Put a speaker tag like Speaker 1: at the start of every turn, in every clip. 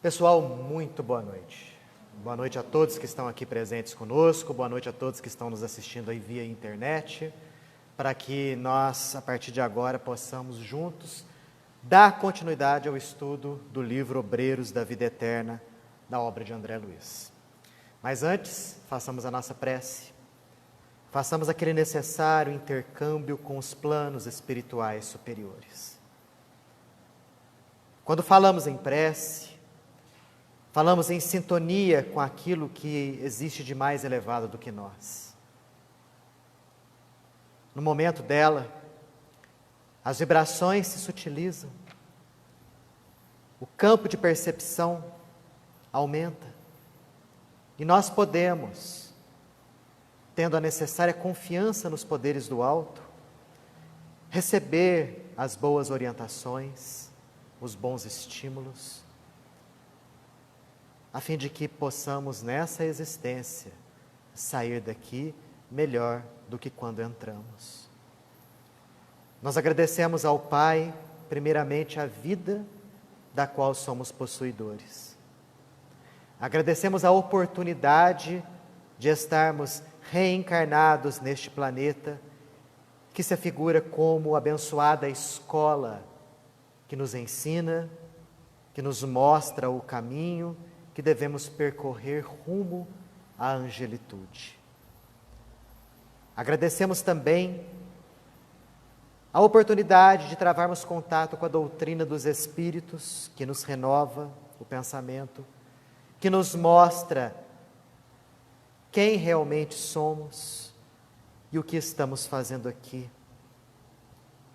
Speaker 1: Pessoal, muito boa noite. Boa noite a todos que estão aqui presentes conosco, boa noite a todos que estão nos assistindo aí via internet, para que nós, a partir de agora, possamos juntos dar continuidade ao estudo do livro Obreiros da Vida Eterna, da obra de André Luiz. Mas antes, façamos a nossa prece, façamos aquele necessário intercâmbio com os planos espirituais superiores. Quando falamos em prece, falamos em sintonia com aquilo que existe de mais elevado do que nós. No momento dela, as vibrações se sutilizam, o campo de percepção aumenta, e nós podemos, tendo a necessária confiança nos poderes do alto, receber as boas orientações, os bons estímulos, a fim de que possamos, nessa existência, sair daqui melhor do que quando entramos. Nós agradecemos ao Pai, primeiramente, a vida da qual somos possuidores. Agradecemos a oportunidade de estarmos reencarnados neste planeta, que se afigura como abençoada escola que nos ensina, que nos mostra o caminho que devemos percorrer rumo à angelitude. Agradecemos também a oportunidade de travarmos contato com a doutrina dos Espíritos, que nos renova o pensamento, que nos mostra quem realmente somos e o que estamos fazendo aqui.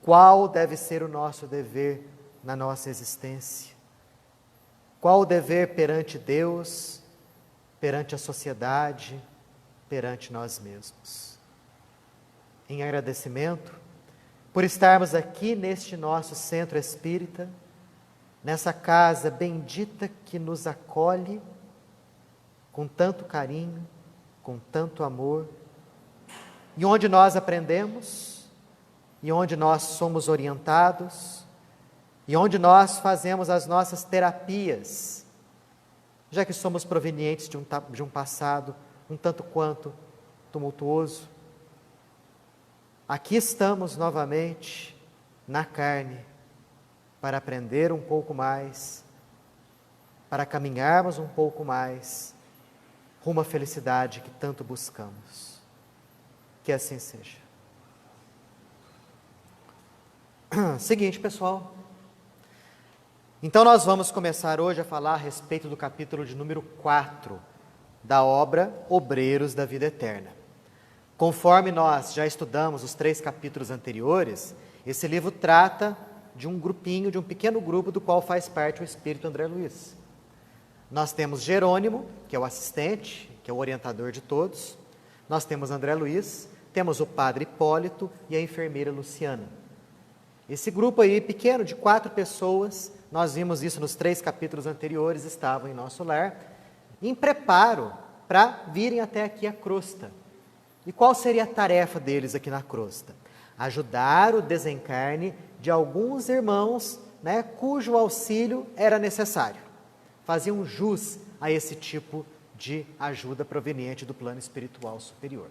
Speaker 1: Qual deve ser o nosso dever na nossa existência? Qual o dever perante Deus, perante a sociedade, perante nós mesmos? Em agradecimento por estarmos aqui neste nosso centro espírita, nessa casa bendita que nos acolhe com tanto carinho, com tanto amor, e onde nós aprendemos, e onde nós somos orientados, e onde nós fazemos as nossas terapias, já que somos provenientes de um passado um tanto quanto tumultuoso. Aqui estamos novamente na carne para aprender um pouco mais, para caminharmos um pouco mais rumo à felicidade que tanto buscamos. Que assim seja. Seguinte, pessoal. Então nós vamos começar hoje a falar a respeito do capítulo de número 4 da obra Obreiros da Vida Eterna. Conforme nós já estudamos os 3 capítulos anteriores, esse livro trata de um grupinho, de um pequeno grupo do qual faz parte o espírito André Luiz. Nós temos Jerônimo, que é o assistente, que é o orientador de todos. Nós temos André Luiz, temos o padre Hipólito e a enfermeira Luciana. Esse grupo aí pequeno de 4 pessoas, nós vimos isso nos 3 capítulos anteriores, estavam em nosso lar, em preparo para virem até aqui a crosta. E qual seria a tarefa deles aqui na crosta? Ajudar o desencarne de alguns irmãos, cujo auxílio era necessário. Faziam jus a esse tipo de ajuda proveniente do plano espiritual superior.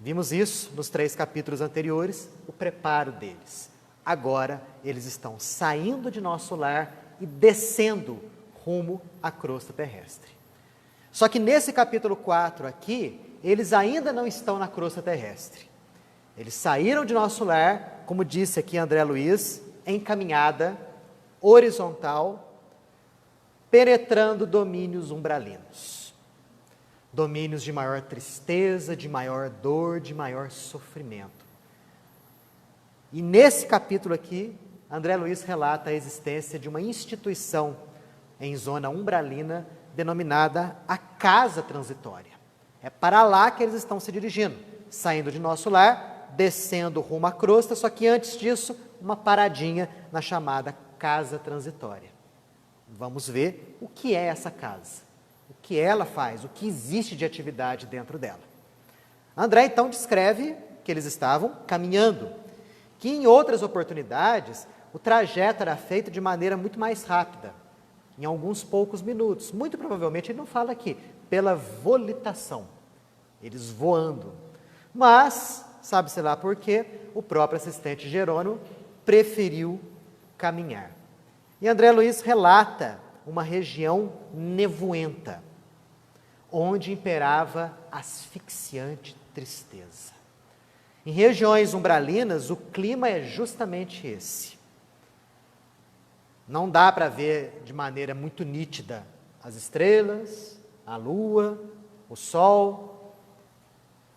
Speaker 1: Vimos isso nos 3 capítulos anteriores, o preparo deles. Agora, eles estão saindo de nosso lar e descendo rumo à crosta terrestre. Só que nesse capítulo 4 aqui, eles ainda não estão na crosta terrestre. Eles saíram de nosso lar, como disse aqui André Luiz, em caminhada horizontal, penetrando domínios umbralinos. Domínios de maior tristeza, de maior dor, de maior sofrimento. E nesse capítulo aqui, André Luiz relata a existência de uma instituição em zona umbralina denominada a Casa Transitória. É para lá que eles estão se dirigindo, saindo de nosso lar, descendo rumo à crosta, só que antes disso, uma paradinha na chamada Casa Transitória. Vamos ver o que é essa casa. O que ela faz, o que existe de atividade dentro dela. André, então, descreve que eles estavam caminhando, que em outras oportunidades o trajeto era feito de maneira muito mais rápida. em alguns poucos minutos. Muito provavelmente ele não fala aqui, pela volitação, eles voando. Mas, sabe-se lá por quê, o próprio assistente Jerônimo preferiu caminhar. E André Luiz relata uma região nevoenta, onde imperava asfixiante tristeza. Em regiões umbralinas, o clima é justamente esse. Não dá para ver de maneira muito nítida as estrelas, a lua, o sol.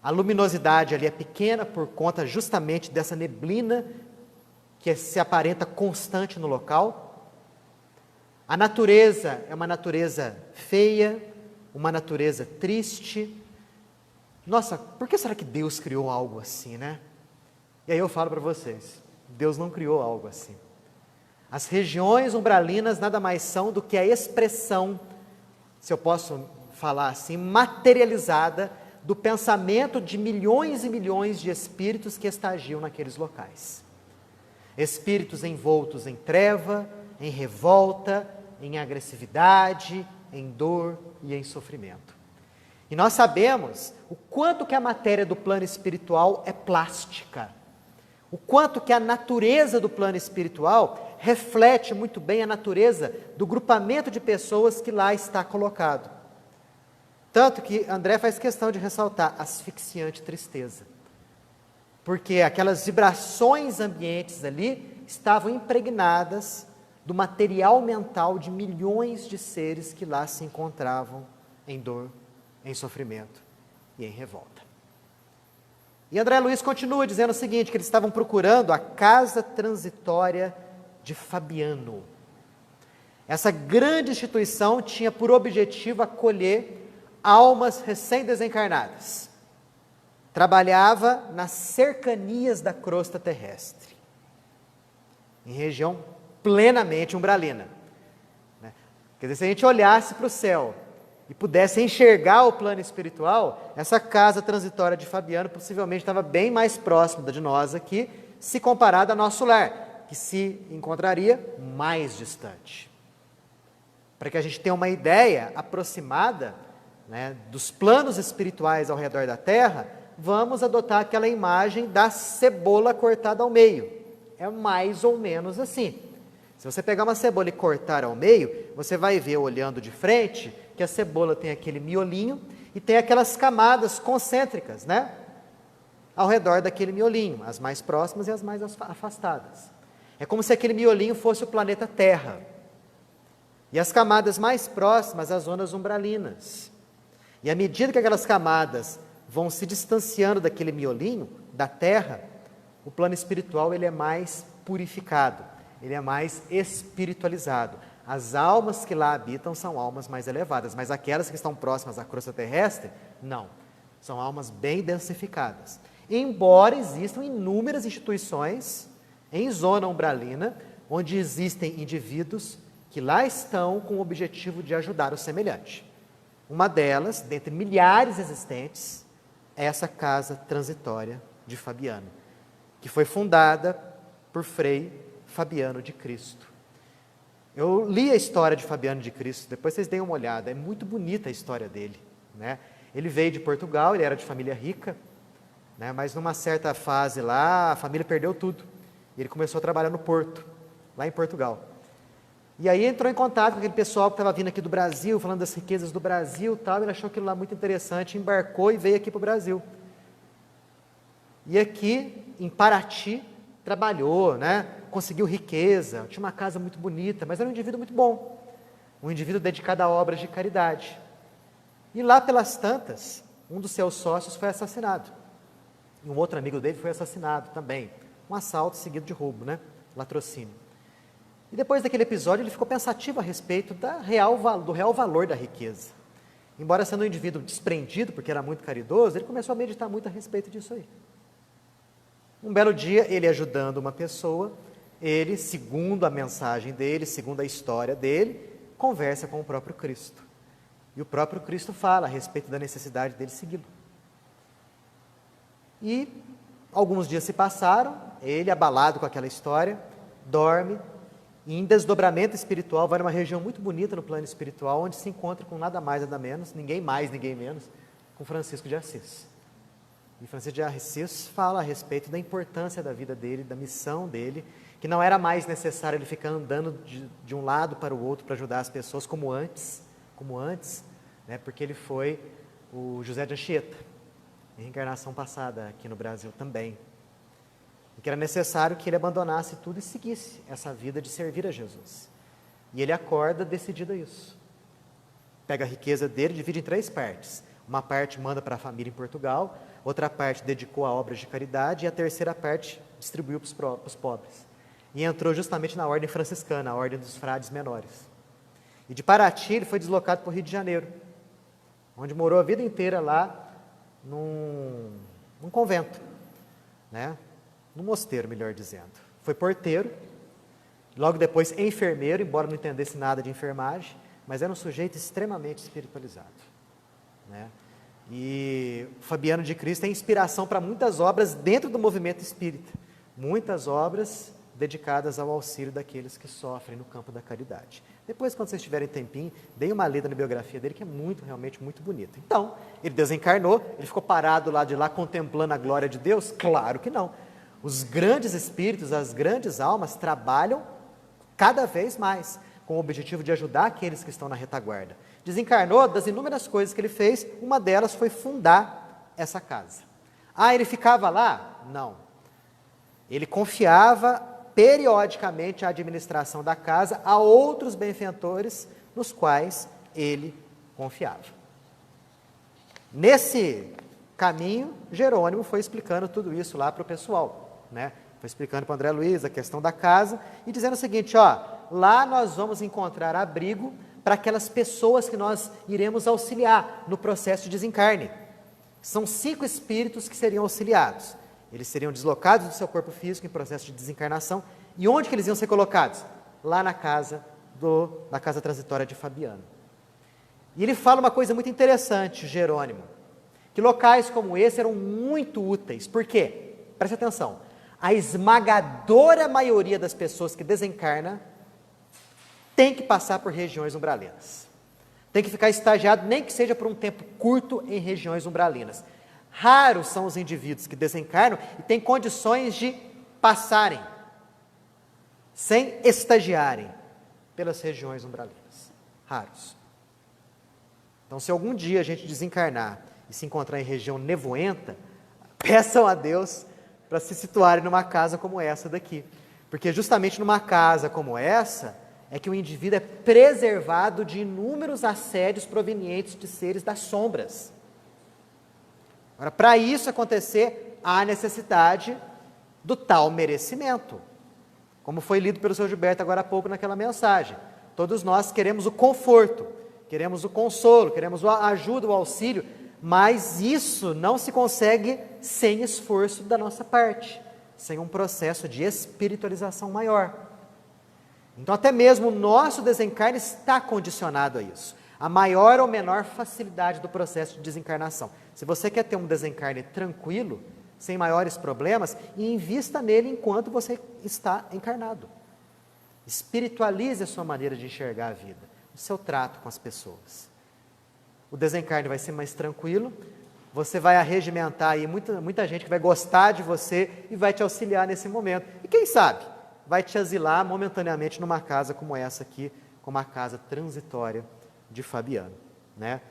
Speaker 1: A luminosidade ali é pequena por conta justamente dessa neblina que se aparenta constante no local. A natureza é uma natureza feia, uma natureza triste. Nossa, por que será que Deus criou algo assim, né? E aí eu falo para vocês, Deus não criou algo assim. As regiões umbralinas nada mais são do que a expressão, se eu posso falar assim, materializada do pensamento de milhões e milhões de espíritos que estagiam naqueles locais. Espíritos envoltos em treva, em revolta, em agressividade, em dor e em sofrimento. E nós sabemos o quanto que a matéria do plano espiritual é plástica, o quanto que a natureza do plano espiritual reflete muito bem a natureza do grupamento de pessoas que lá está colocado. Tanto que André faz questão de ressaltar asfixiante tristeza, porque aquelas vibrações ambientes ali estavam impregnadas do material mental de milhões de seres que lá se encontravam em dor, em sofrimento e em revolta. E André Luiz continua dizendo o seguinte, que eles estavam procurando a casa transitória de Fabiano. Essa grande instituição tinha por objetivo acolher almas recém-desencarnadas. Trabalhava nas cercanias da crosta terrestre, em região plenamente umbralina. Quer dizer, se a gente olhasse para o céu e pudesse enxergar o plano espiritual, essa casa transitória de Fabiano possivelmente estava bem mais próxima de nós aqui, se comparada ao nosso lar, que se encontraria mais distante. Para que a gente tenha uma ideia aproximada, né, dos planos espirituais ao redor da Terra, vamos adotar aquela imagem da cebola cortada ao meio. É mais ou menos assim. Se você pegar uma cebola e cortar ao meio, você vai ver, olhando de frente, que a cebola tem aquele miolinho e tem aquelas camadas concêntricas, né? Ao redor daquele miolinho, as mais próximas e as mais afastadas. É como se aquele miolinho fosse o planeta Terra. E as camadas mais próximas, as zonas umbralinas. E à medida que aquelas camadas vão se distanciando daquele miolinho, da Terra, o plano espiritual ele é mais purificado, ele é mais espiritualizado. As almas que lá habitam são almas mais elevadas, mas aquelas que estão próximas à crosta terrestre, não. São almas bem densificadas. Embora existam inúmeras instituições em zona umbralina, onde existem indivíduos que lá estão com o objetivo de ajudar o semelhante. Uma delas, dentre milhares existentes, é essa casa transitória de Fabiano, que foi fundada por Frei Fabiano de Cristo. Eu li a história de Fabiano de Cristo, depois vocês deem uma olhada, é muito bonita a história dele, né? Ele veio de Portugal, ele era de família rica, né? Mas numa certa fase lá, a família perdeu tudo, e ele começou a trabalhar no Porto, lá em Portugal. E aí entrou em contato com aquele pessoal que estava vindo aqui do Brasil, falando das riquezas do Brasil e tal, ele achou aquilo lá muito interessante, embarcou e veio aqui para o Brasil. E aqui, em Paraty, trabalhou, né? Conseguiu riqueza, tinha uma casa muito bonita, mas era um indivíduo muito bom, um indivíduo dedicado a obras de caridade. E lá pelas tantas, um dos seus sócios foi assassinado, e um outro amigo dele foi assassinado também, um assalto seguido de roubo, né? Latrocínio. E depois daquele episódio ele ficou pensativo a respeito do real valor da riqueza. Embora sendo um indivíduo desprendido, porque era muito caridoso, ele começou a meditar muito a respeito disso aí. Um belo dia, ele ajudando uma pessoa, ele, segundo a mensagem dele, segundo a história dele, conversa com o próprio Cristo. E o próprio Cristo fala a respeito da necessidade dele segui-lo. E alguns dias se passaram, ele, abalado com aquela história, dorme, e em desdobramento espiritual vai numa região muito bonita no plano espiritual, onde se encontra com nada mais, nada menos, ninguém mais, ninguém menos, com Francisco de Assis. E Francisco de Assis fala a respeito da importância da vida dele, da missão dele, que não era mais necessário ele ficar andando de um lado para o outro para ajudar as pessoas como antes, né, porque ele foi o José de Anchieta, em reencarnação passada aqui no Brasil também. E que era necessário que ele abandonasse tudo e seguisse essa vida de servir a Jesus. E ele acorda decidido a isso. Pega a riqueza dele, divide em 3 partes. Uma parte manda para a família em Portugal, outra parte dedicou a obras de caridade e a terceira parte distribuiu para os pobres. E entrou justamente na ordem franciscana, a ordem dos frades menores. E de Paraty ele foi deslocado para o Rio de Janeiro, onde morou a vida inteira lá num convento, né? Num mosteiro, melhor dizendo. Foi porteiro, logo depois enfermeiro, embora não entendesse nada de enfermagem, mas era um sujeito extremamente espiritualizado, né? E o Fabiano de Cristo tem inspiração para muitas obras dentro do movimento espírita, muitas obras dedicadas ao auxílio daqueles que sofrem no campo da caridade. Depois, quando vocês tiverem tempinho, deem uma lida na biografia dele, que é realmente muito bonita. Então, ele desencarnou, ele ficou parado lá de lá, contemplando a glória de Deus? Claro que não. Os grandes espíritos, as grandes almas, trabalham cada vez mais, com o objetivo de ajudar aqueles que estão na retaguarda. Desencarnou, das inúmeras coisas que ele fez, uma delas foi fundar essa casa. Ah, ele ficava lá? Não. Ele confiava periodicamente a administração da casa a outros benfeitores nos quais ele confiava. Nesse caminho, Jerônimo foi explicando tudo isso lá para o pessoal, né? Foi explicando para o André Luiz a questão da casa e dizendo o seguinte, ó, lá nós vamos encontrar abrigo para aquelas pessoas que nós iremos auxiliar no processo de desencarne. São 5 espíritos que seriam auxiliados. Eles seriam deslocados do seu corpo físico em processo de desencarnação. E onde que eles iam ser colocados? Lá na casa transitória de Fabiano. E ele fala uma coisa muito interessante, Jerônimo, que locais como esse eram muito úteis. Por quê? Preste atenção. A esmagadora maioria das pessoas que desencarna tem que passar por regiões umbralinas. Tem que ficar estagiado, nem que seja por um tempo curto, em regiões umbralinas. Raros são os indivíduos que desencarnam e têm condições de passarem, sem estagiarem, pelas regiões umbralinas. Raros. Então, se algum dia a gente desencarnar e se encontrar em região nevoenta, peçam a Deus para se situarem numa casa como essa daqui. Porque justamente numa casa como essa, é que o indivíduo é preservado de inúmeros assédios provenientes de seres das sombras. Agora, para isso acontecer, há necessidade do tal merecimento. Como foi lido pelo seu Gilberto agora há pouco naquela mensagem. Todos nós queremos o conforto, queremos o consolo, queremos a ajuda, o auxílio, mas isso não se consegue sem esforço da nossa parte, sem um processo de espiritualização maior. Então, até mesmo o nosso desencarne está condicionado a isso. A maior ou menor facilidade do processo de desencarnação. Se você quer ter um desencarne tranquilo, sem maiores problemas, invista nele enquanto você está encarnado. Espiritualize a sua maneira de enxergar a vida, o seu trato com as pessoas. O desencarne vai ser mais tranquilo, você vai arregimentar aí muita gente que vai gostar de você e vai te auxiliar nesse momento. E quem sabe, vai te asilar momentaneamente numa casa como essa aqui, como a casa transitória de Fabiano, né?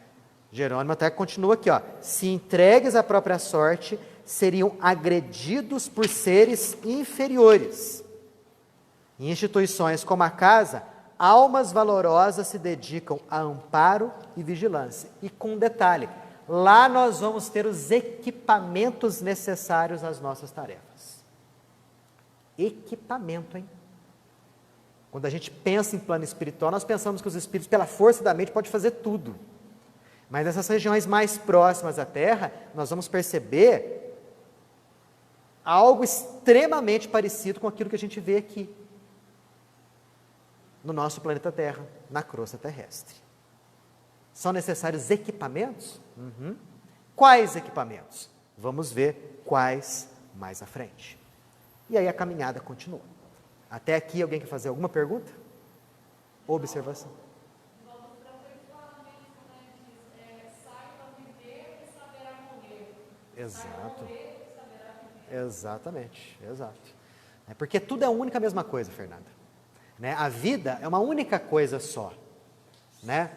Speaker 1: Jerônimo até continua aqui, ó. Se entregues à própria sorte, seriam agredidos por seres inferiores. Em instituições como a casa, almas valorosas se dedicam a amparo e vigilância. E com um detalhe, lá nós vamos ter os equipamentos necessários às nossas tarefas. Equipamento, hein? Quando a gente pensa em plano espiritual, nós pensamos que os espíritos, pela força da mente, podem fazer tudo. Mas nessas regiões mais próximas à Terra, nós vamos perceber algo extremamente parecido com aquilo que a gente vê aqui, no nosso planeta Terra, na crosta terrestre. São necessários equipamentos? Uhum. Quais equipamentos? Vamos ver quais mais à frente. E aí a caminhada continua. Até aqui, alguém quer fazer alguma pergunta? Observação? Exato. Exatamente, exato. É porque tudo é a única mesma coisa, Fernanda. Né? A vida é uma única coisa só. Né?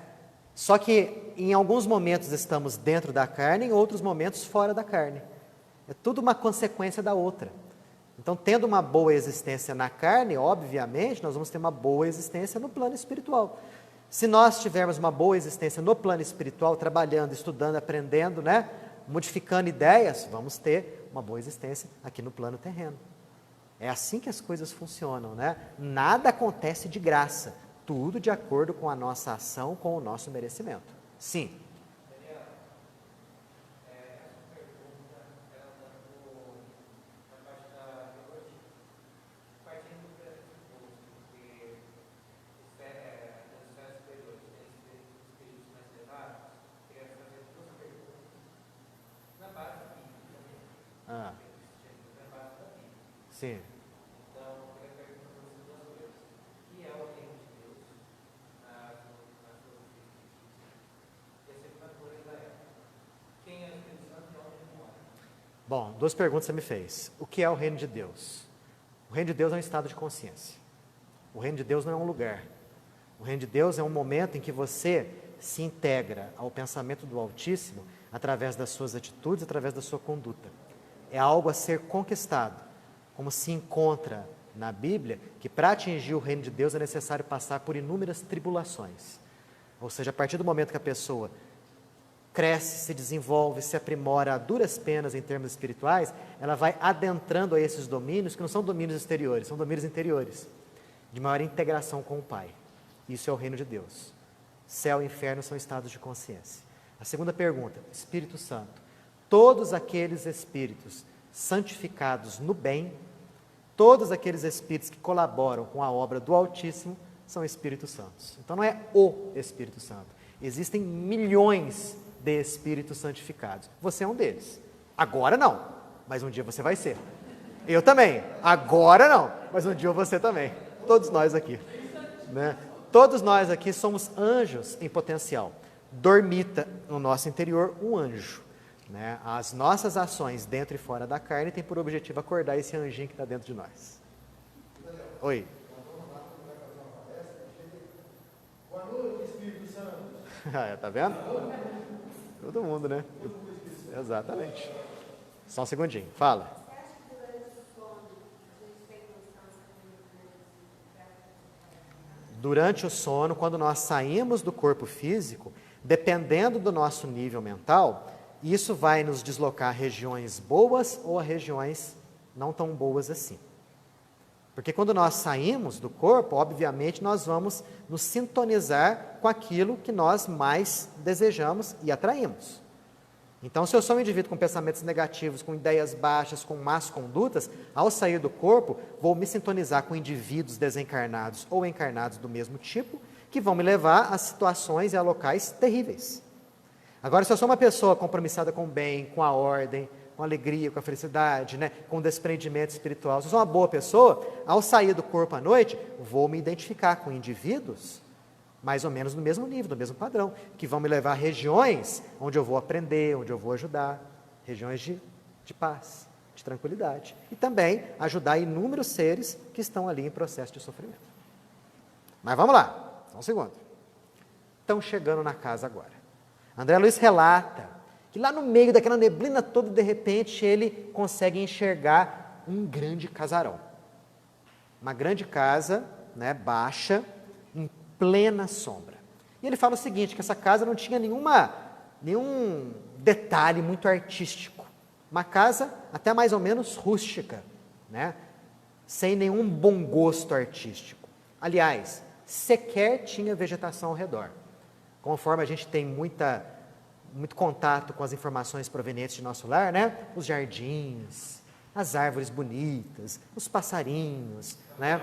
Speaker 1: Só que em alguns momentos estamos dentro da carne, em outros momentos fora da carne. É tudo uma consequência da outra. Então, tendo uma boa existência na carne, obviamente, nós vamos ter uma boa existência no plano espiritual. Se nós tivermos uma boa existência no plano espiritual, trabalhando, estudando, aprendendo, né? Modificando ideias, vamos ter uma boa existência aqui no plano terreno. É assim que as coisas funcionam, né? Nada acontece de graça, tudo de acordo com a nossa ação, com o nosso merecimento. Sim. Ah. Sim. Bom, duas perguntas você me fez. O que é o reino de Deus? O reino de Deus é um estado de consciência. O reino de Deus não é um lugar. O reino de Deus é um momento em que você se integra ao pensamento do Altíssimo através das suas atitudes, através da sua conduta. É algo a ser conquistado, como se encontra na Bíblia, que para atingir o reino de Deus é necessário passar por inúmeras tribulações. Ou seja, a partir do momento que a pessoa cresce, se desenvolve, se aprimora a duras penas em termos espirituais, ela vai adentrando a esses domínios, que não são domínios exteriores, são domínios interiores, de maior integração com o Pai. Isso é o reino de Deus. Céu e inferno são estados de consciência. A segunda pergunta, Espírito Santo. Todos aqueles espíritos santificados no bem, todos aqueles espíritos que colaboram com a obra do Altíssimo, são Espíritos Santos. Então não é o Espírito Santo. Existem milhões de espíritos santificados. Você é um deles. Agora não, mas um dia você vai ser. Eu também. Agora não, mas um dia você também. Todos nós aqui. Né? Todos nós aqui somos anjos em potencial. Dormita no nosso interior um anjo. Né? As nossas ações dentro e fora da carne têm por objetivo acordar esse anjinho que está dentro de nós. Oi. Boa noite, Espírito Santo. Tá vendo? Todo mundo, né? Exatamente. Só um segundinho. Fala. Durante o sono, quando nós saímos do corpo físico, dependendo do nosso nível mental, isso vai nos deslocar a regiões boas ou a regiões não tão boas assim. Porque quando nós saímos do corpo, obviamente nós vamos nos sintonizar com aquilo que nós mais desejamos e atraímos. Então, se eu sou um indivíduo com pensamentos negativos, com ideias baixas, com más condutas, ao sair do corpo, vou me sintonizar com indivíduos desencarnados ou encarnados do mesmo tipo, que vão me levar a situações e a locais terríveis. Agora, se eu sou uma pessoa compromissada com o bem, com a ordem, com a alegria, com a felicidade, né, com o desprendimento espiritual, se eu sou uma boa pessoa, ao sair do corpo à noite, vou me identificar com indivíduos mais ou menos no mesmo nível, no mesmo padrão, que vão me levar a regiões onde eu vou aprender, onde eu vou ajudar, regiões de paz, de tranquilidade. E também ajudar inúmeros seres que estão ali em processo de sofrimento. Mas vamos lá, só um segundo. Estão chegando na casa agora. André Luiz relata que lá no meio daquela neblina toda, de repente, ele consegue enxergar um grande casarão. Uma grande casa, né, baixa, em plena sombra. E ele fala o seguinte, que essa casa não tinha nenhum detalhe muito artístico. Uma casa até mais ou menos rústica, né? Sem nenhum bom gosto artístico. Aliás, sequer tinha vegetação ao redor. Conforme a gente tem muito contato com as informações provenientes de nosso lar, né? Os jardins, as árvores bonitas, os passarinhos, né?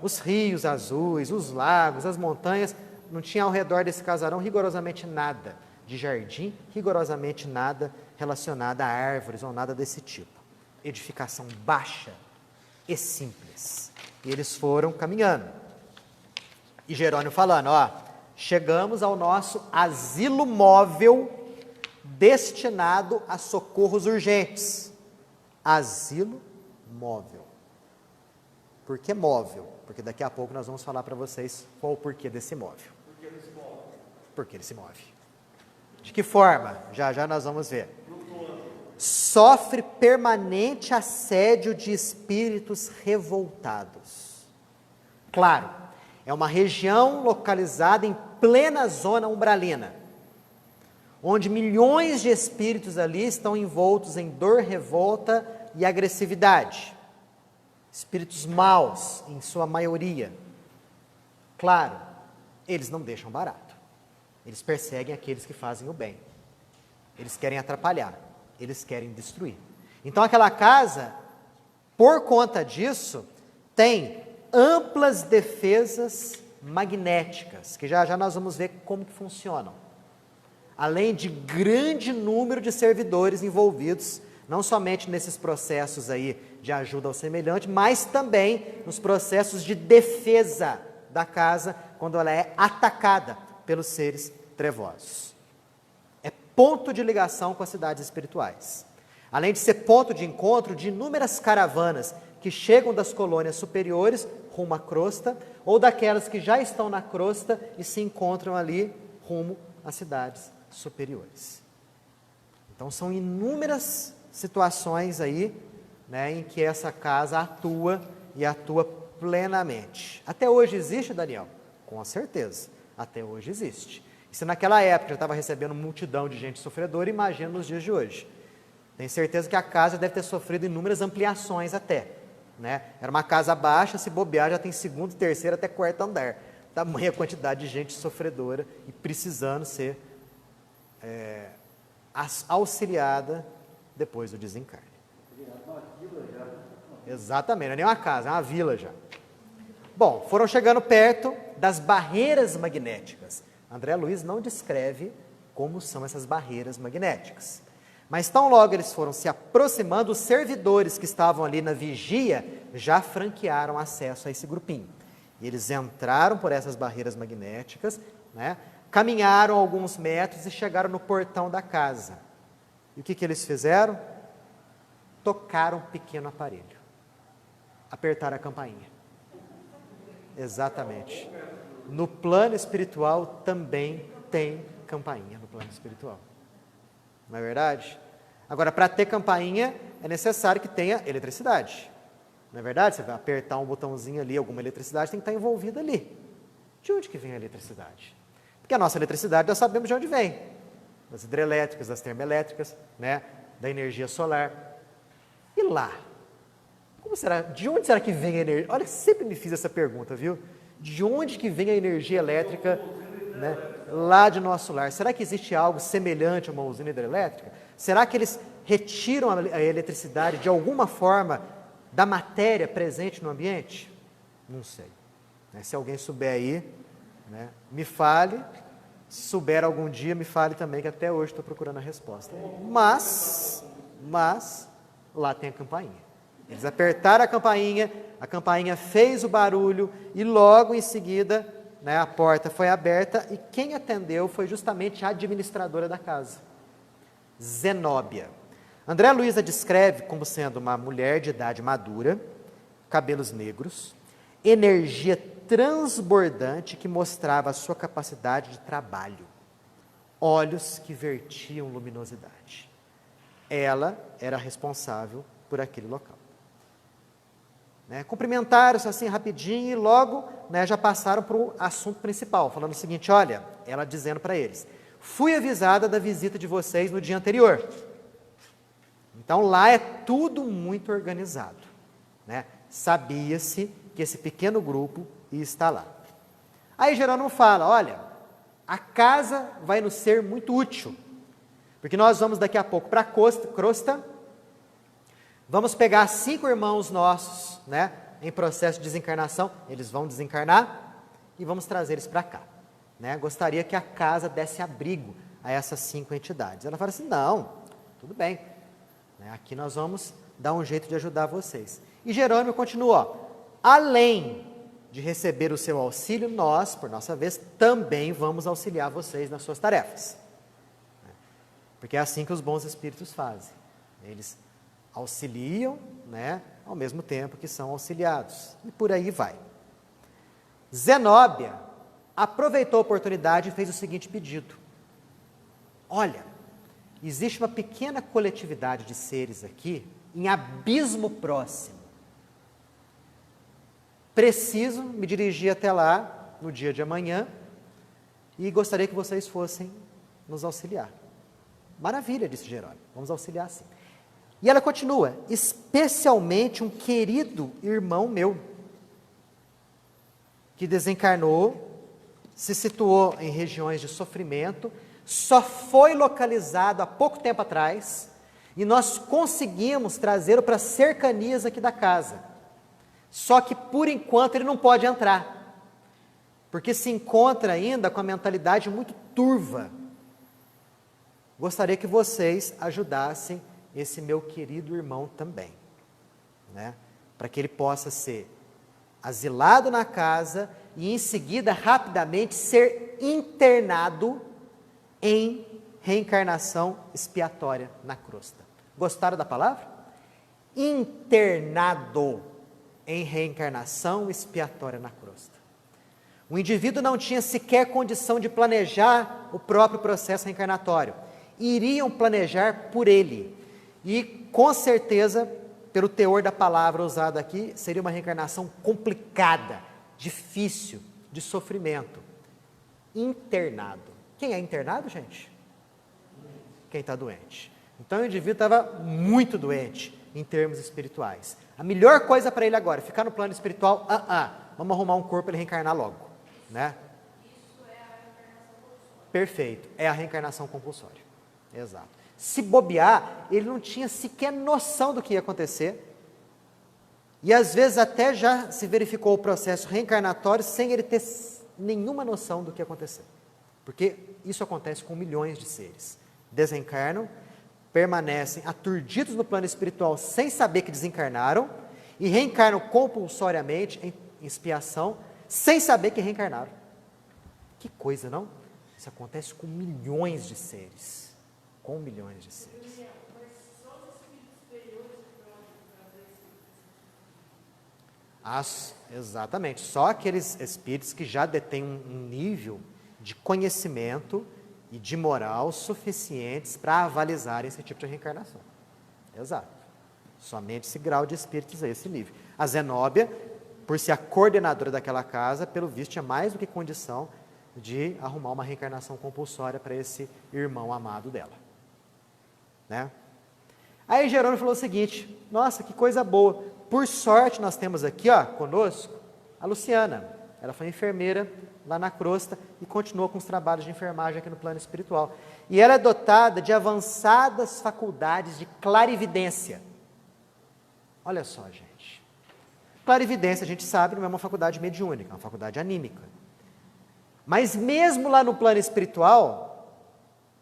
Speaker 1: Os rios azuis, os lagos, as montanhas, não tinha ao redor desse casarão rigorosamente nada de jardim, rigorosamente nada relacionado a árvores ou nada desse tipo. Edificação baixa e simples. E eles foram caminhando. E Jerônimo falando, ó, chegamos ao nosso asilo móvel destinado a socorros urgentes. Asilo móvel. Por que móvel? Porque daqui a pouco nós vamos falar para vocês qual o porquê desse móvel.
Speaker 2: Porque ele se move.
Speaker 1: Porque ele se move. De que forma? Já já nós vamos ver. Sofre permanente assédio de espíritos revoltados. Claro, é uma região localizada em plena zona umbralina, onde milhões de espíritos ali estão envoltos em dor, revolta e agressividade. Espíritos maus, em sua maioria. Claro, eles não deixam barato. Eles perseguem aqueles que fazem o bem. Eles querem atrapalhar. Eles querem destruir. Então aquela casa, por conta disso, tem amplas defesas magnéticas, que já já nós vamos ver como que funcionam. Além de grande número de servidores envolvidos, não somente nesses processos aí de ajuda ao semelhante, mas também nos processos de defesa da casa, quando ela é atacada pelos seres trevosos. É ponto de ligação com as cidades espirituais. Além de ser ponto de encontro de inúmeras caravanas que chegam das colônias superiores rumo à crosta, ou daquelas que já estão na crosta e se encontram ali rumo às cidades superiores. Então são inúmeras situações aí, né, em que essa casa atua e atua plenamente. Até hoje existe, Daniel? Com certeza, até hoje existe. E se naquela época já estava recebendo multidão de gente sofredora, imagina nos dias de hoje. Tenho certeza que a casa deve ter sofrido inúmeras ampliações até, né? Era uma casa baixa, se bobear já tem segundo, terceiro, até quarto andar. Tamanha quantidade de gente sofredora e precisando ser auxiliada depois do desencarne. Exatamente, não é nem uma casa, é uma vila já. Bom, foram chegando perto das barreiras magnéticas. André Luiz não descreve como são essas barreiras magnéticas. Mas tão logo eles foram se aproximando, os servidores que estavam ali na vigia já franquearam acesso a esse grupinho. E eles entraram por essas barreiras magnéticas, né, caminharam alguns metros e chegaram no portão da casa. E o que eles fizeram? Tocaram um pequeno aparelho. Apertaram a campainha. Exatamente. No plano espiritual também tem campainha no plano espiritual. Não é verdade? Agora, para ter campainha, é necessário que tenha eletricidade. Não é verdade? Você vai apertar um botãozinho ali, alguma eletricidade tem que estar envolvida ali. De onde que vem a eletricidade? Porque a nossa eletricidade, nós sabemos de onde vem. Das hidrelétricas, das termoelétricas, né? Da energia solar. E lá? Como será? De onde será que vem a energia? Olha, sempre me fiz essa pergunta, viu? De onde que vem a energia elétrica, né, lá de nosso lar? Será que existe algo semelhante a uma usina hidrelétrica? Será que eles retiram a eletricidade de alguma forma da matéria presente no ambiente? Não sei. Se alguém souber aí, né, me fale. Se souber algum dia, me fale também, que até hoje estou procurando a resposta. Mas lá tem a campainha. Eles apertaram a campainha fez o barulho e logo em seguida, né, a porta foi aberta e quem atendeu foi justamente a administradora da casa, Zenóbia. André Luiz a descreve como sendo uma mulher de idade madura, cabelos negros, energia transbordante que mostrava a sua capacidade de trabalho, olhos que vertiam luminosidade. Ela era responsável por aquele local. Cumprimentaram-se assim rapidinho e logo, né, já passaram para o assunto principal, falando o seguinte, olha, ela dizendo para eles, fui avisada da visita de vocês no dia anterior. Então lá é tudo muito organizado, né? Sabia-se que esse pequeno grupo ia estar lá. Aí Jerônimo fala, olha, a casa vai nos ser muito útil, porque nós vamos daqui a pouco para a crosta, vamos pegar 5 irmãos nossos, né, em processo de desencarnação, eles vão desencarnar e vamos trazer eles para cá. Né? Gostaria que a casa desse abrigo a essas 5 entidades. Ela fala assim, não, tudo bem, né, aqui nós vamos dar um jeito de ajudar vocês. E Jerônimo continua, ó, além de receber o seu auxílio, nós, por nossa vez, também vamos auxiliar vocês nas suas tarefas. Porque é assim que os bons espíritos fazem. Eles auxiliam, né, ao mesmo tempo que são auxiliados. E por aí vai. Zenóbia aproveitou a oportunidade e fez o seguinte pedido. Olha, existe uma pequena coletividade de seres aqui, em abismo próximo. Preciso me dirigir até lá no dia de amanhã e gostaria que vocês fossem nos auxiliar. Maravilha, disse Jerônimo, vamos auxiliar sim. E ela continua, especialmente um querido irmão meu, que desencarnou, se situou em regiões de sofrimento, só foi localizado há pouco tempo atrás, e nós conseguimos trazê-lo para as cercanias aqui da casa. Só que, por enquanto, ele não pode entrar, porque se encontra ainda com a mentalidade muito turva. Gostaria que vocês ajudassem esse meu querido irmão também, né? Para que ele possa ser asilado na casa e, em seguida, rapidamente ser internado em reencarnação expiatória na crosta. Gostaram da palavra? Internado em reencarnação expiatória na crosta. O indivíduo não tinha sequer condição de planejar o próprio processo reencarnatório. Iriam planejar por ele. E, com certeza, pelo teor da palavra usada aqui, seria uma reencarnação complicada, difícil, de sofrimento. Internado. Quem é internado, gente? Quem está doente. Então, o indivíduo estava muito doente, em termos espirituais. A melhor coisa para ele agora, ficar no plano espiritual, vamos arrumar um corpo para ele reencarnar logo, né?
Speaker 2: Isso é a reencarnação compulsória.
Speaker 1: Perfeito, é a reencarnação compulsória, exato. Se bobear, ele não tinha sequer noção do que ia acontecer, e às vezes até já se verificou o processo reencarnatório sem ele ter nenhuma noção do que ia acontecer, porque isso acontece com milhões de seres. Desencarnam, permanecem aturdidos no plano espiritual sem saber que desencarnaram e reencarnam compulsoriamente em expiação sem saber que reencarnaram. Que coisa, não? Isso acontece com milhões de seres. Com milhões de seres.
Speaker 2: Mas só os espíritos superiores podem fazer isso.
Speaker 1: Exatamente. Só aqueles espíritos que já detêm um nível de conhecimento e de moral suficientes para avalizar esse tipo de reencarnação. Exato. Somente esse grau de espíritos a esse nível. A Zenóbia, por ser a coordenadora daquela casa, pelo visto tinha mais do que condição de arrumar uma reencarnação compulsória para esse irmão amado dela. Né? Aí Jerônimo falou o seguinte, nossa, que coisa boa, por sorte nós temos aqui conosco a Luciana, ela foi enfermeira lá na crosta e continuou com os trabalhos de enfermagem aqui no plano espiritual. E ela é dotada de avançadas faculdades de clarividência. Olha só, gente. Clarividência, a gente sabe, não é uma faculdade mediúnica, é uma faculdade anímica. Mas mesmo lá no plano espiritual,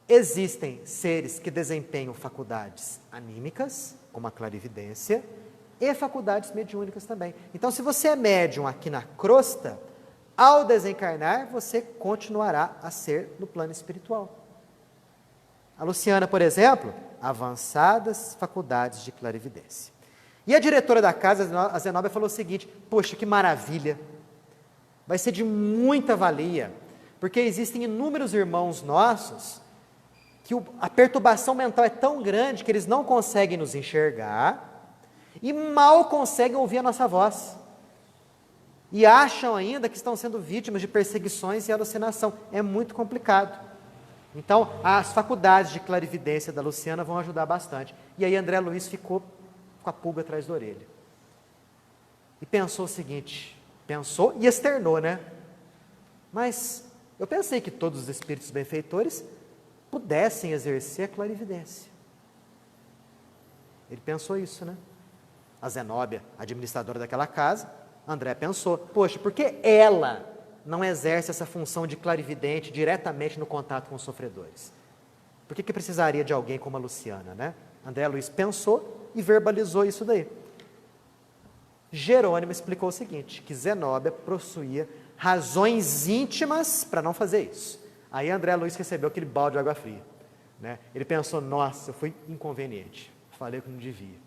Speaker 1: existem seres que desempenham faculdades anímicas, como a clarividência, e faculdades mediúnicas também. Então, se você é médium aqui na crosta, ao desencarnar, você continuará a ser no plano espiritual. A Luciana, por exemplo, avançadas faculdades de clarividência. E a diretora da casa, a Zenóbia, falou o seguinte, poxa, que maravilha, vai ser de muita valia, porque existem inúmeros irmãos nossos que a perturbação mental é tão grande que eles não conseguem nos enxergar e mal conseguem ouvir a nossa voz. E acham ainda que estão sendo vítimas de perseguições e alucinação. É muito complicado. Então, as faculdades de clarividência da Luciana vão ajudar bastante. E aí André Luiz ficou com a pulga atrás da orelha. E pensou o seguinte, pensou e externou, né? Mas eu pensei que todos os espíritos benfeitores pudessem exercer a clarividência. Ele pensou isso, né? A Zenóbia, administradora daquela casa, André pensou, poxa, por que ela não exerce essa função de clarividente diretamente no contato com os sofredores? Por que precisaria de alguém como a Luciana, né? André Luiz pensou e verbalizou isso daí. Jerônimo explicou o seguinte, que Zenóbia possuía razões íntimas para não fazer isso. Aí André Luiz recebeu aquele balde de água fria, né? Ele pensou, nossa, eu fui inconveniente, falei o que não devia.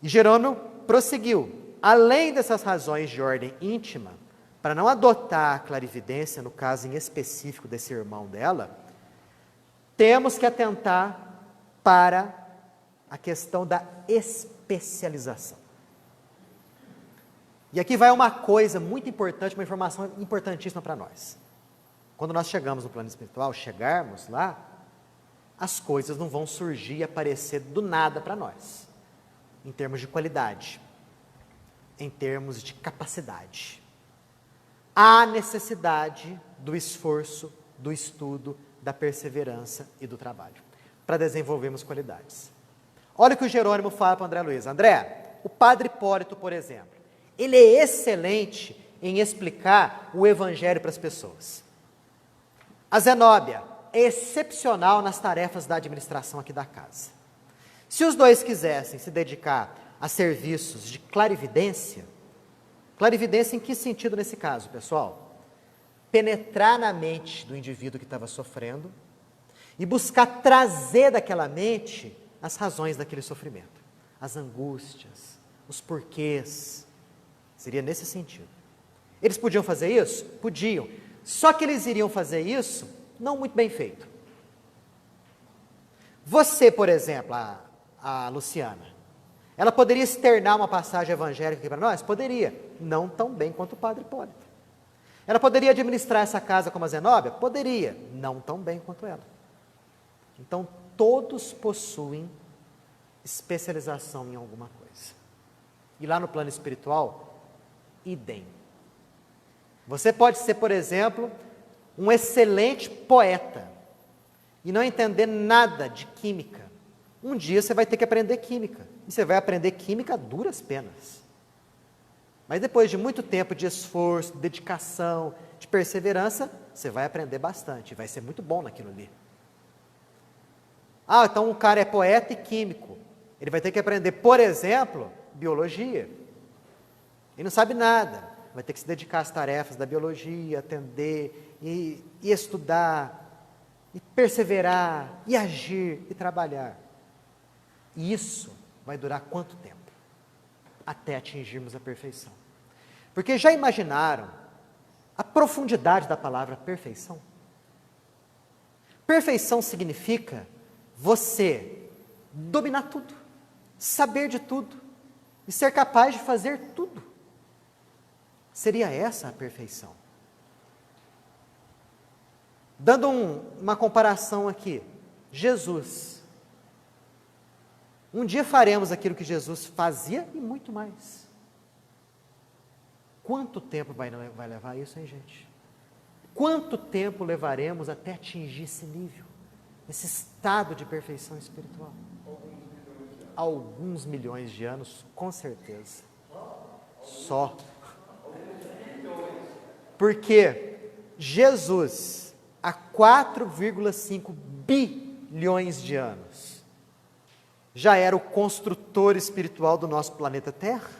Speaker 1: E Jerônimo prosseguiu, além dessas razões de ordem íntima, para não adotar a clarividência, no caso em específico desse irmão dela, temos que atentar para a questão da especialização. E aqui vai uma coisa muito importante, uma informação importantíssima para nós. Quando nós chegamos no plano espiritual, chegarmos lá, as coisas não vão surgir e aparecer do nada para nós, em termos de qualidade, em termos de capacidade. Há necessidade do esforço, do estudo, da perseverança e do trabalho, para desenvolvermos qualidades. Olha o que o Jerônimo fala para o André Luiz. André, o padre Hipólito, por exemplo, ele é excelente em explicar o evangelho para as pessoas. A Zenóbia é excepcional nas tarefas da administração aqui da casa. Se os dois quisessem se dedicar a serviços de clarividência, clarividência em que sentido nesse caso, pessoal? Penetrar na mente do indivíduo que estava sofrendo e buscar trazer daquela mente as razões daquele sofrimento, as angústias, os porquês. Seria nesse sentido. Eles podiam fazer isso? Podiam. Só que eles iriam fazer isso não muito bem feito. Você, por exemplo, a Luciana, ela poderia externar uma passagem evangélica aqui para nós? Poderia. Não tão bem quanto o padre Hipólito. Ela poderia administrar essa casa como a Zenóbia? Poderia. Não tão bem quanto ela. Então, todos possuem especialização em alguma coisa. E lá no plano espiritual, idem. Você pode ser, por exemplo, um excelente poeta e não entender nada de química. Um dia você vai ter que aprender química. E você vai aprender química a duras penas. Mas depois de muito tempo de esforço, de dedicação, de perseverança, você vai aprender bastante. Vai ser muito bom naquilo ali. Ah, então um cara é poeta e químico. Ele vai ter que aprender, por exemplo, biologia. Ele não sabe nada. Vai ter que se dedicar às tarefas da biologia, atender, e estudar, e perseverar, e agir, e trabalhar. E isso vai durar quanto tempo? Até atingirmos a perfeição. Porque já imaginaram a profundidade da palavra perfeição? Perfeição significa você dominar tudo, saber de tudo, e ser capaz de fazer tudo. Seria essa a perfeição. Dando uma comparação aqui, Jesus. Um dia faremos aquilo que Jesus fazia e muito mais. Quanto tempo vai levar isso, hein, gente? Quanto tempo levaremos até atingir esse nível, esse estado de perfeição espiritual? Alguns milhões de anos, com certeza. Só. Porque Jesus, há 4,5 bilhões de anos, já era o construtor espiritual do nosso planeta Terra.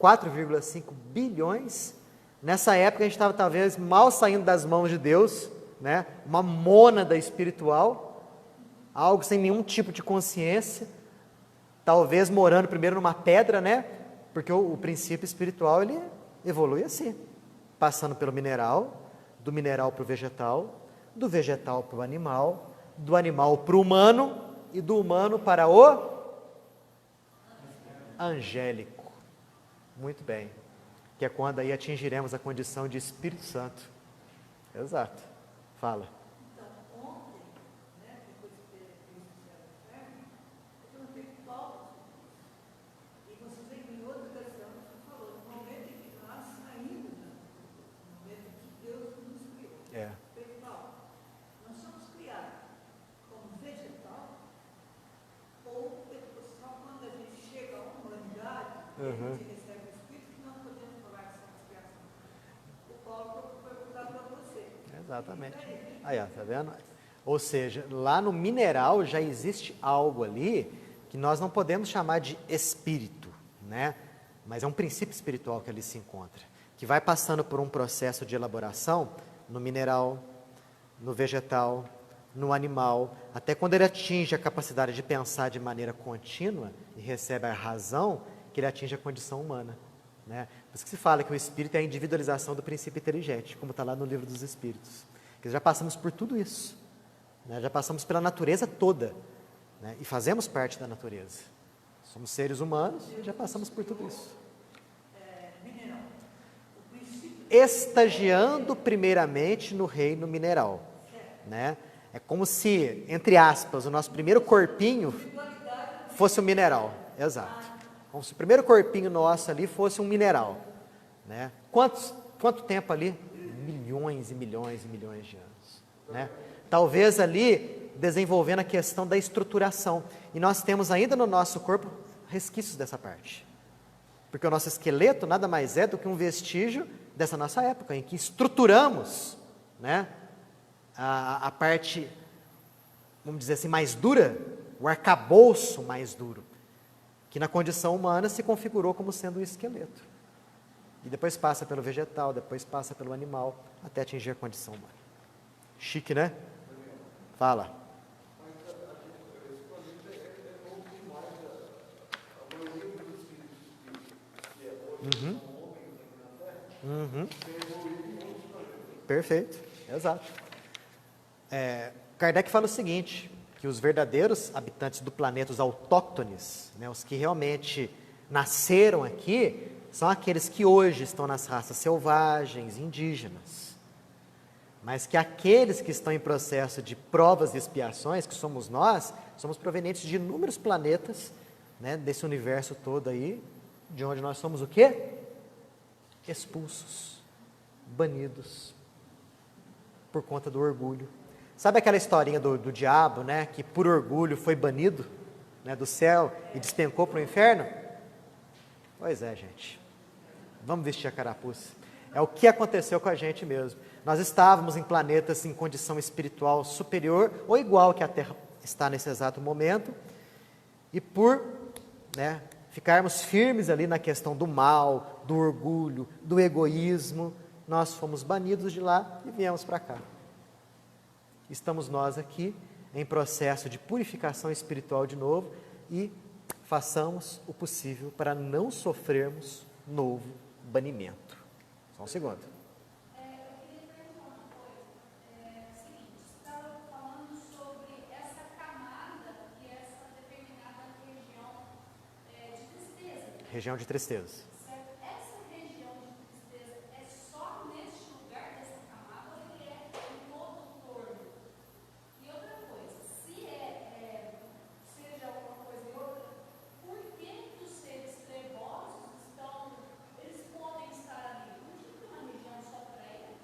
Speaker 1: 4,5 bilhões. Nessa época a gente estava talvez mal saindo das mãos de Deus, né? Uma mônada espiritual, algo sem nenhum tipo de consciência, talvez morando primeiro numa pedra, né? Porque o princípio espiritual ele evolui assim, passando pelo mineral, do mineral para o vegetal, do vegetal para o animal, do animal para o humano e do humano para o angélico. Muito bem. Que é quando aí atingiremos a condição de Espírito Santo. Exato. Fala.
Speaker 2: Então, ontem, né, depois de ter visto o céu e o inferno, eu perguntei para Paulo, e você veio em outra questão, você falou, no momento em que nós saímos, no momento em que Deus nos criou. Paulo, nós somos criados como vegetal, ou só quando a gente chega a uma humanidade, a gente recebe o Espírito, que nós podemos falar que somos criação. O Paulo foi perguntar para você.
Speaker 1: Exatamente. Aí, ó, tá vendo? Ou seja, lá no mineral já existe algo ali que nós não podemos chamar de espírito. né? Mas é um princípio espiritual que ali se encontra, que vai passando por um processo de elaboração no mineral, no vegetal, no animal, até quando ele atinge a capacidade de pensar de maneira contínua e recebe a razão, que ele atinge a condição humana, né? Por isso que se fala que o espírito é a individualização do princípio inteligente, como está lá no livro dos Espíritos. Que já passamos por tudo isso, né? Já passamos pela natureza toda, né? E fazemos parte da natureza. Somos seres humanos e já passamos por tudo isso. Estagiando primeiramente no reino mineral, né? É como se, entre aspas, o nosso primeiro corpinho fosse um mineral, exato. Como se o primeiro corpinho nosso ali fosse um mineral, né? Quanto tempo ali? Milhões e milhões e milhões de anos, né? Talvez ali desenvolvendo a questão da estruturação. E nós temos ainda no nosso corpo resquícios dessa parte. Porque o nosso esqueleto nada mais é do que um vestígio dessa nossa época, em que estruturamos, né, a parte, vamos dizer assim, mais dura, o arcabouço mais duro, que na condição humana se configurou como sendo um esqueleto. E depois passa pelo vegetal, depois passa pelo animal, até atingir a condição humana. Chique, né? Fala. Perfeito, exato. Kardec fala o seguinte, que os verdadeiros habitantes do planeta, os autóctones, né, os que realmente nasceram aqui, são aqueles que hoje estão nas raças selvagens, indígenas. Mas que aqueles que estão em processo de provas e expiações, que somos nós, somos provenientes de inúmeros planetas, né, desse universo todo aí, de onde nós somos o quê? Expulsos, banidos, por conta do orgulho. Sabe aquela historinha do diabo, né, que por orgulho foi banido, né, do céu e despencou para o inferno? Pois é, gente. Vamos vestir a carapuça. É o que aconteceu com a gente mesmo. Nós estávamos em planetas em condição espiritual superior ou igual que a Terra está nesse exato momento, e por, né, ficarmos firmes ali na questão do mal, do orgulho, do egoísmo, nós fomos banidos de lá e viemos para cá. Estamos nós aqui em processo de purificação espiritual de novo e façamos o possível para não sofrermos novo banimento. Só um segundo.
Speaker 3: Eu queria perguntar uma coisa. Seguinte, você estava falando sobre essa camada que é essa determinada região de tristeza.
Speaker 1: Região de tristeza.
Speaker 3: Certo? Essa região de tristeza é só neste lugar dessa camada ou ele é em todo o torno? E outra coisa, se seja uma coisa e outra, por que os seres trevosos eles podem estar ali? Não tinha uma região só para eles?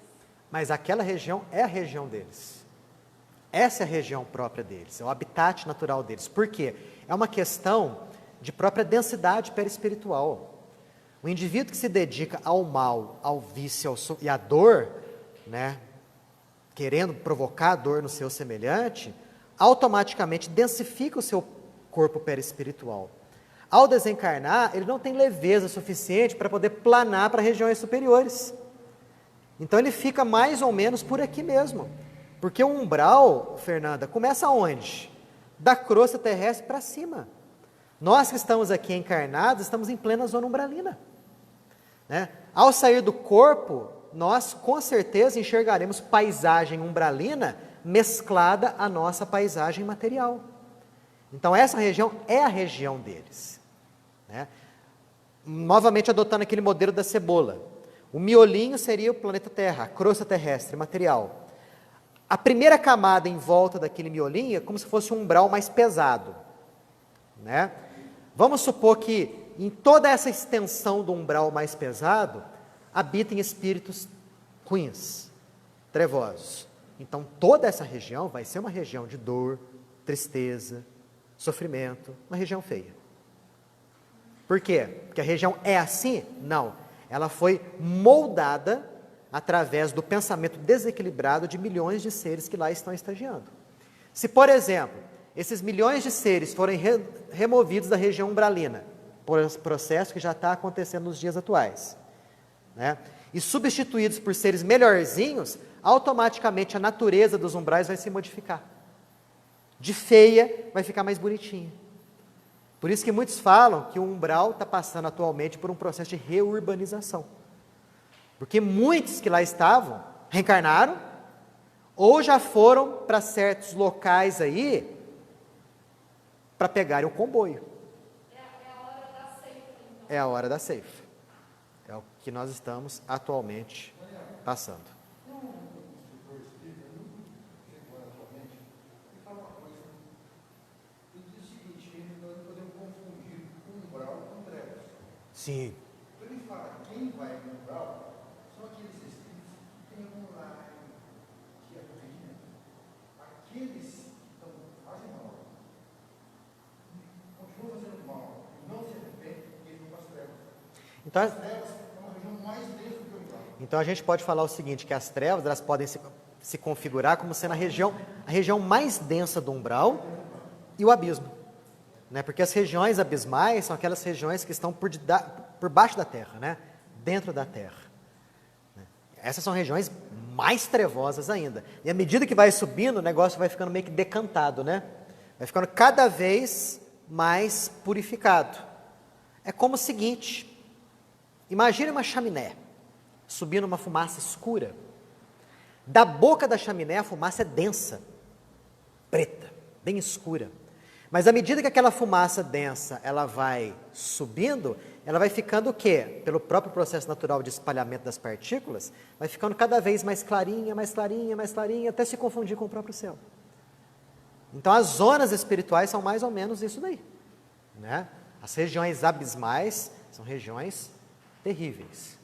Speaker 1: Mas aquela região é a região deles. Essa é a região própria deles, é o habitat natural deles. Por quê? É uma questão de própria densidade perispiritual. O indivíduo que se dedica ao mal, ao vício e à dor, né, querendo provocar dor no seu semelhante, automaticamente densifica o seu corpo perispiritual. Ao desencarnar, ele não tem leveza suficiente para poder planar para regiões superiores. Então ele fica mais ou menos por aqui mesmo. Porque o umbral, Fernanda, começa onde? Da crosta terrestre para cima. Nós que estamos aqui encarnados, estamos em plena zona umbralina, né? Ao sair do corpo, nós com certeza enxergaremos paisagem umbralina mesclada à nossa paisagem material. Então essa região é a região deles, né? Novamente adotando aquele modelo da cebola. O miolinho seria o planeta Terra, a crosta terrestre, material. A primeira camada em volta daquele miolinho é como se fosse um umbral mais pesado, né? Vamos supor que em toda essa extensão do umbral mais pesado, habitem espíritos ruins, trevosos. Então toda essa região vai ser uma região de dor, tristeza, sofrimento, uma região feia. Por quê? Porque a região é assim? Não. Ela foi moldada através do pensamento desequilibrado de milhões de seres que lá estão estagiando. Se, por exemplo, esses milhões de seres forem removidos da região umbralina, processo que já está acontecendo nos dias atuais. Né? E substituídos por seres melhorzinhos, automaticamente a natureza dos umbrais vai se modificar. De feia, vai ficar mais bonitinha. Por isso que muitos falam que o umbral está passando atualmente por um processo de reurbanização. Porque muitos que lá estavam, reencarnaram, ou já foram para certos locais aí, para pegarem o comboio.
Speaker 3: É a hora da ceifa, então.
Speaker 1: É a hora da ceifa. É o que nós estamos atualmente passando. Sim.
Speaker 4: Ele fala, quem vai no umbral são aqueles espíritos que têm um lar, que é arrependimento. Aqueles que fazem mal, continuam fazendo mal, não se arrependem, eles vão para as trevas.
Speaker 1: Então,
Speaker 4: As trevas é uma região mais densa do que o umbral.
Speaker 1: então a gente pode falar o seguinte, que as trevas elas podem se configurar como sendo a região mais densa do umbral e o abismo. Né? Porque as regiões abismais são aquelas regiões que estão por baixo da terra, né? Dentro da terra. Né? Essas são regiões mais trevosas ainda. E à medida que vai subindo, o negócio vai ficando meio que decantado, né? Vai ficando cada vez mais purificado. É como o seguinte, imagine uma chaminé, subindo uma fumaça escura. Da boca da chaminé a fumaça é densa, preta, bem escura. Mas à medida que aquela fumaça densa ela vai subindo, ela vai ficando o quê? Pelo próprio processo natural de espalhamento das partículas, vai ficando cada vez mais clarinha, mais clarinha, mais clarinha, até se confundir com o próprio céu. Então as zonas espirituais são mais ou menos isso daí. Né? As regiões abismais são regiões terríveis,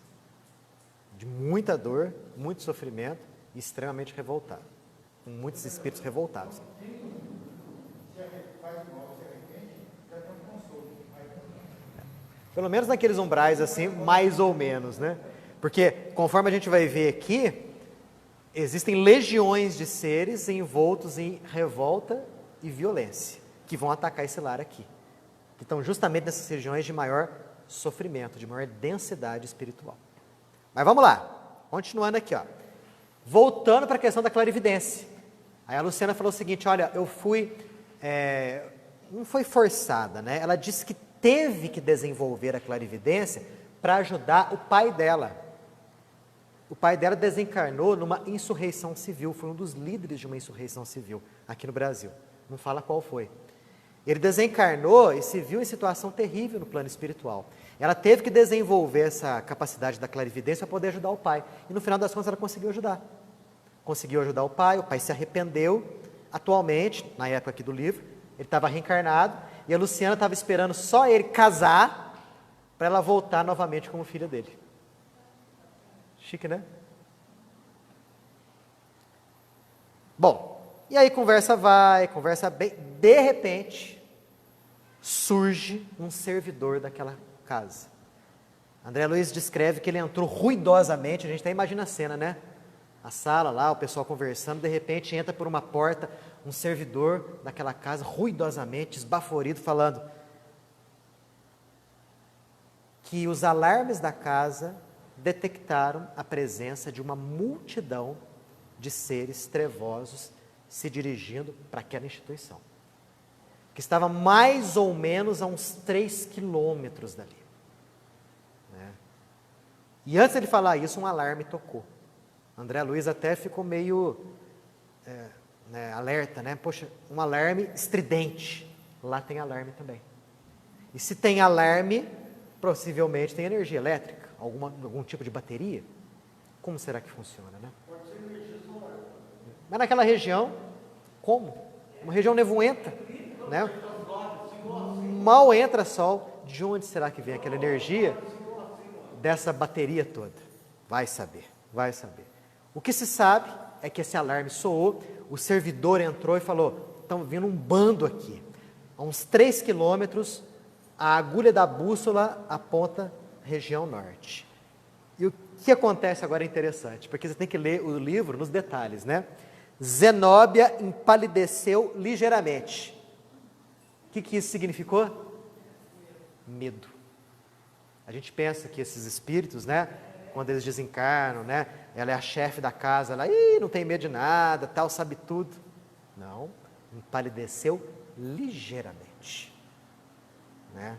Speaker 1: de muita dor, muito sofrimento e extremamente revoltado, com muitos espíritos revoltados. Pelo menos naqueles umbrais assim, mais ou menos, né? Porque, conforme a gente vai ver aqui, existem legiões de seres envoltos em revolta e violência, que vão atacar esse lar aqui. Que estão justamente nessas regiões de maior sofrimento, de maior densidade espiritual. Mas vamos lá, continuando aqui, ó. Voltando para a questão da clarividência. Aí a Luciana falou o seguinte, olha, eu fui, não foi forçada, né? Ela disse que teve que desenvolver a clarividência para ajudar o pai dela. O pai dela desencarnou numa insurreição civil, foi um dos líderes de uma insurreição civil aqui no Brasil. Não fala qual foi. Ele desencarnou e se viu em situação terrível no plano espiritual. Ela teve que desenvolver essa capacidade da clarividência para poder ajudar o pai. E no final das contas ela conseguiu ajudar. Conseguiu ajudar o pai se arrependeu. Atualmente, na época aqui do livro, ele estava reencarnado e a Luciana estava esperando só ele casar para ela voltar novamente como filha dele. Chique, né? Bom, e aí conversa vai, conversa bem. De repente, surge um servidor daquela casa. André Luiz descreve que ele entrou ruidosamente, a gente até imagina a cena, né? A sala lá, o pessoal conversando, de repente entra por uma porta um servidor daquela casa, ruidosamente, esbaforido, falando que os alarmes da casa detectaram a presença de uma multidão de seres trevosos se dirigindo para aquela instituição, que estava mais ou menos a uns 3 quilômetros dali. Né? E antes de ele falar isso, um alarme tocou. André Luiz até ficou meio alerta, né? Poxa, um alarme estridente. Lá tem alarme também. E se tem alarme, possivelmente tem energia elétrica, algum tipo de bateria. Como será que funciona, né?
Speaker 4: Pode ser energia solar.
Speaker 1: Mas naquela região, como? Uma região nevoenta, né? Mal entra sol. De onde será que vem aquela energia dessa bateria toda? Vai saber, vai saber. O que se sabe é que esse alarme soou, o servidor entrou e falou, estão vindo um bando aqui. A uns 3 quilômetros, a agulha da bússola aponta região norte. E o que acontece agora é interessante, porque você tem que ler o livro nos detalhes, né? Zenóbia empalideceu ligeiramente. O que isso significou? Medo. A gente pensa que esses espíritos, né, quando eles desencarnam, né, ela é a chefe da casa, ela não tem medo de nada, tal, sabe tudo. Não, empalideceu ligeiramente, né?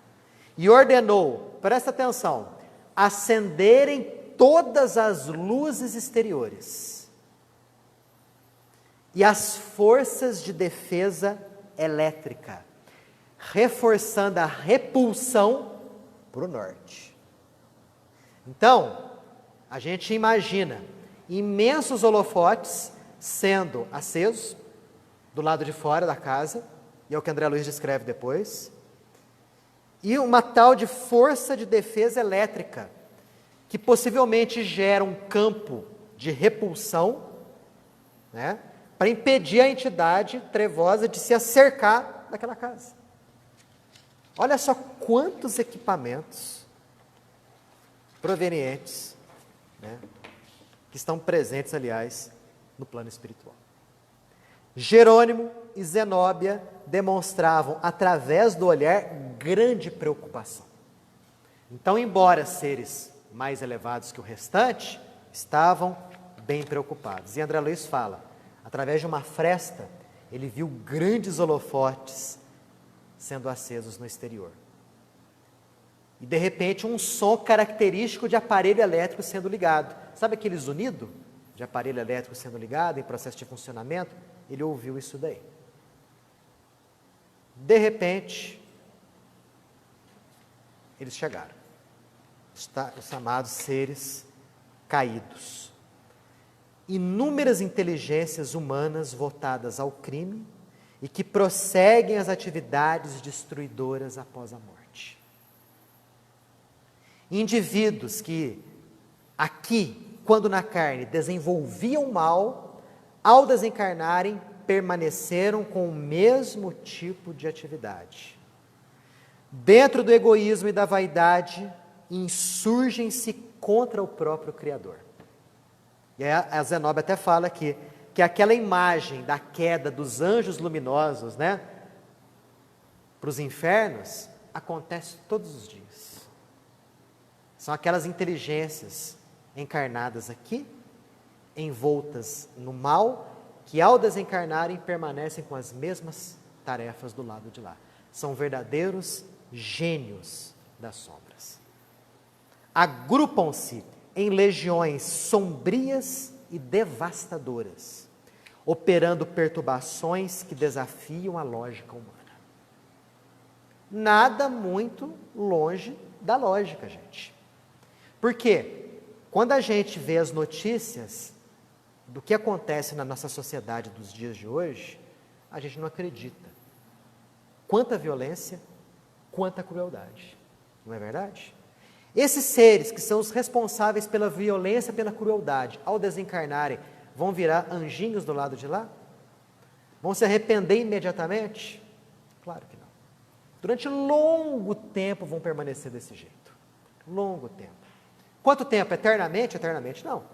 Speaker 1: E ordenou, presta atenção, acenderem todas as luzes exteriores e as forças de defesa elétrica, reforçando a repulsão para o norte. Então, a gente imagina imensos holofotes sendo acesos do lado de fora da casa, e é o que André Luiz descreve depois, e uma tal de força de defesa elétrica, que possivelmente gera um campo de repulsão, né, para impedir a entidade trevosa de se acercar daquela casa. Olha só quantos equipamentos provenientes, né, que estão presentes, aliás, no plano espiritual. Jerônimo e Zenóbia demonstravam, através do olhar, grande preocupação. Então, embora seres mais elevados que o restante, estavam bem preocupados. E André Luiz fala, através de uma fresta, ele viu grandes holofotes sendo acesos no exterior. E, de repente, um som característico de aparelho elétrico sendo ligado. Sabe aqueles unidos de aparelho elétrico sendo ligado em processo de funcionamento? Ele ouviu isso daí. De repente, eles chegaram. Os chamados seres caídos. Inúmeras inteligências humanas voltadas ao crime e que prosseguem as atividades destruidoras após a morte. Indivíduos que, aqui, quando na carne, desenvolviam mal, ao desencarnarem, permaneceram com o mesmo tipo de atividade. Dentro do egoísmo e da vaidade, insurgem-se contra o próprio Criador. E a Zenóbia até fala aqui, que aquela imagem da queda dos anjos luminosos, né, para os infernos, acontece todos os dias. São aquelas inteligências encarnadas aqui, envoltas no mal, que ao desencarnarem permanecem com as mesmas tarefas do lado de lá. São verdadeiros gênios das sombras. Agrupam-se em legiões sombrias e devastadoras, operando perturbações que desafiam a lógica humana. Nada muito longe da lógica, gente. Por quê? Quando a gente vê as notícias do que acontece na nossa sociedade dos dias de hoje, a gente não acredita. Quanta violência, quanta crueldade. Não é verdade? Esses seres que são os responsáveis pela violência, pela crueldade, ao desencarnarem, vão virar anjinhos do lado de lá? Vão se arrepender imediatamente? Claro que não. Durante longo tempo vão permanecer desse jeito. Longo tempo. Quanto tempo? Eternamente? Eternamente não.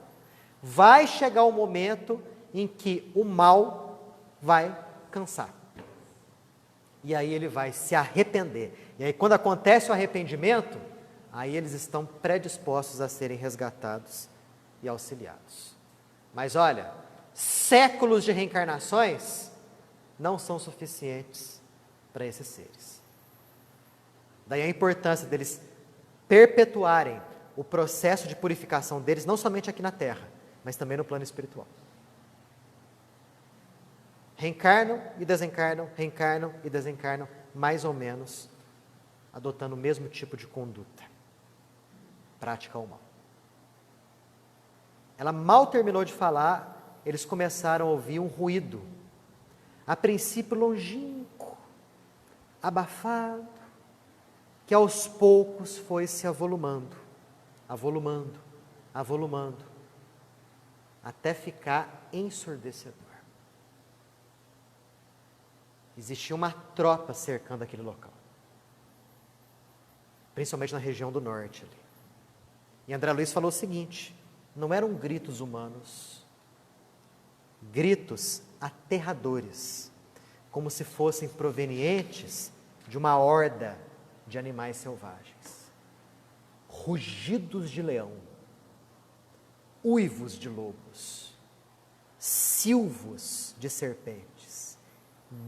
Speaker 1: Vai chegar o momento em que o mal vai cansar. E aí ele vai se arrepender. E aí quando acontece o arrependimento, aí eles estão predispostos a serem resgatados e auxiliados. Mas olha, séculos de reencarnações não são suficientes para esses seres. Daí a importância deles perpetuarem o processo de purificação deles, não somente aqui na Terra, mas também no plano espiritual. Reencarnam e desencarnam, mais ou menos, adotando o mesmo tipo de conduta. Prática ao mal. Ela mal terminou de falar, eles começaram a ouvir um ruído, a princípio longínquo, abafado, que aos poucos foi se avolumando, até ficar ensurdecedor. Existia uma tropa cercando aquele local, principalmente na região do norte ali. E André Luiz falou o seguinte: não eram gritos humanos, gritos aterradores, como se fossem provenientes de uma horda de animais selvagens. rugidos de leão, uivos de lobos, silvos de serpentes,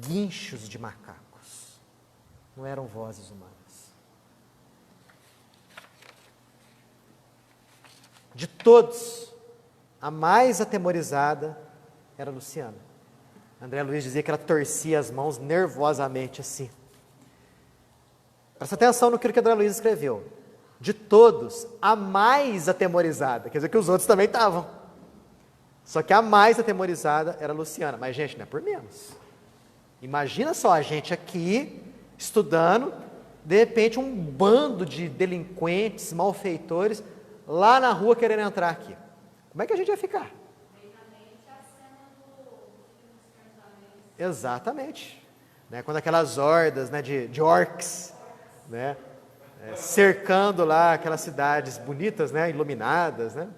Speaker 1: guinchos de macacos. Não eram vozes humanas. De todos, a mais atemorizada era a Luciana. André Luiz dizia que ela torcia as mãos nervosamente assim. Presta atenção no que André Luiz escreveu. De todos, a mais atemorizada. Quer dizer que os outros também estavam. Só que a mais atemorizada era a Luciana. Mas, gente, não é por menos. Imagina só a gente aqui, estudando, de repente um bando de delinquentes, malfeitores, lá na rua querendo entrar aqui. Como é que a gente ia ficar? Exatamente. Né? Quando aquelas hordas, né, de orcs, né, cercando lá aquelas cidades bonitas, né, iluminadas. Né?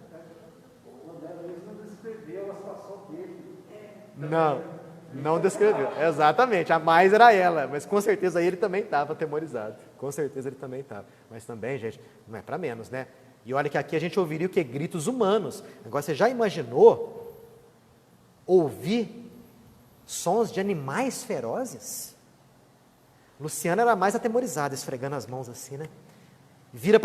Speaker 4: O André Luiz não descreveu a situação dele.
Speaker 1: Não descreveu. Exatamente, a mais era ela, mas com certeza ele também estava atemorizado. Com certeza ele também estava. Mas também, gente, não é para menos, né? E olha que aqui a gente ouviria o que? Gritos humanos. Agora, você já imaginou ouvir sons de animais ferozes? Luciana era mais atemorizada, esfregando as mãos assim, né? Vira para